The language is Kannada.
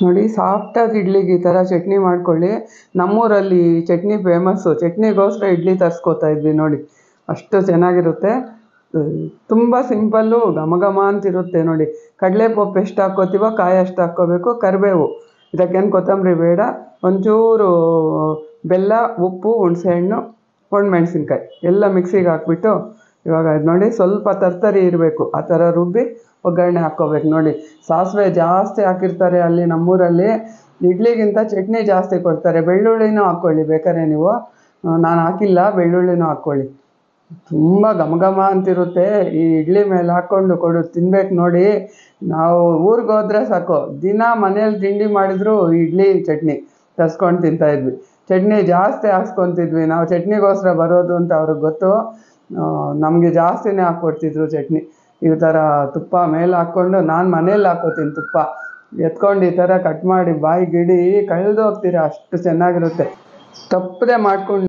ನೋಡಿ ಸಾಫ್ಟಾಗಿ ಇಡ್ಲಿಗೆ ಈ ಥರ ಚಟ್ನಿ ಮಾಡ್ಕೊಳ್ಳಿ. ನಮ್ಮೂರಲ್ಲಿ ಚಟ್ನಿ ಫೇಮಸ್ಸು. ಚಟ್ನಿಗೋಸ್ಕರ ಇಡ್ಲಿ ತರಿಸ್ಕೊತಾ ಇದ್ವಿ ನೋಡಿ, ಅಷ್ಟು ಚೆನ್ನಾಗಿರುತ್ತೆ. ತುಂಬ ಸಿಂಪಲ್ಲು, ಘಮ ಘಮ ಅಂತಿರುತ್ತೆ ನೋಡಿ. ಕಡಲೆಪಪ್ಪು ಎಷ್ಟು ಹಾಕ್ಕೋತೀವೋ ಕಾಯಿ ಅಷ್ಟು ಹಾಕ್ಕೋಬೇಕು. ಕರಿಬೇವು, ಇದಕ್ಕೇನು ಕೊತ್ತಂಬರಿ ಬೇಡ. ಒಂಚೂರು ಬೆಲ್ಲ, ಉಪ್ಪು, ಹುಣಸೆಹಣ್ಣು, ಒಣಮೆಣ್ಸಿನ್ಕಾಯಿ ಎಲ್ಲ ಮಿಕ್ಸಿಗೆ ಹಾಕ್ಬಿಟ್ಟು ಇವಾಗ ಇದು ನೋಡಿ ಸ್ವಲ್ಪ ತರ್ತರಿ ಇರಬೇಕು, ಆ ಥರ ರುಬ್ಬಿ ಒಗ್ಗರಣೆ ಹಾಕ್ಕೋಬೇಕು ನೋಡಿ. ಸಾಸಿವೆ ಜಾಸ್ತಿ ಹಾಕಿರ್ತಾರೆ ಅಲ್ಲಿ ನಮ್ಮೂರಲ್ಲಿ. ಇಡ್ಲಿಗಿಂತ ಚಟ್ನಿ ಜಾಸ್ತಿ ಕೊಡ್ತಾರೆ. ಬೆಳ್ಳುಳ್ಳಿನೂ ಹಾಕ್ಕೊಳ್ಳಿ ಬೇಕಾದ್ರೆ ನೀವು, ನಾನು ಹಾಕಿಲ್ಲ, ಬೆಳ್ಳುಳ್ಳಿನೂ ಹಾಕ್ಕೊಳ್ಳಿ. ತುಂಬ ಘಮ ಘಮ ಅಂತಿರುತ್ತೆ. ಈ ಇಡ್ಲಿ ಮೇಲೆ ಹಾಕ್ಕೊಂಡು ತಿನ್ಬೇಕು ನೋಡಿ. ನಾವು ಊರಿಗೆ ಹೋದ್ರೆ ಸಾಕು, ದಿನ ಮನೇಲಿ ತಿಂಡಿ ಮಾಡಿದ್ರು ಇಡ್ಲಿ ಚಟ್ನಿ ತರ್ಸ್ಕೊಂಡು ತಿಂತಾಯಿದ್ವಿ. ಚಟ್ನಿ ಜಾಸ್ತಿ ಹಾಕ್ಸ್ಕೊತಿದ್ವಿ ನಾವು. ಚಟ್ನಿಗೋಸ್ಕರ ಬರೋದು ಅಂತ ಅವ್ರಿಗೆ ಗೊತ್ತು. ನಮಗೆ ಜಾಸ್ತಿನೇ ಹಾಕ್ಕೊಡ್ತಿದ್ರು ಚಟ್ನಿ. ಈ ಥರ ತುಪ್ಪ ಮೇಲೆ ಹಾಕ್ಕೊಂಡು, ನಾನು ಮನೇಲಿ ಹಾಕ್ಕೋತೀನಿ ತುಪ್ಪ ಎತ್ಕೊಂಡು ಈ ಥರ ಕಟ್ ಮಾಡಿ ಬಾಯಿಗಿಡಿ ಕಳೆದು ಹೋಗ್ತೀರ, ಅಷ್ಟು ಚೆನ್ನಾಗಿರುತ್ತೆ. ತಪ್ಪದೆ ಮಾಡ್ಕೊಂಡು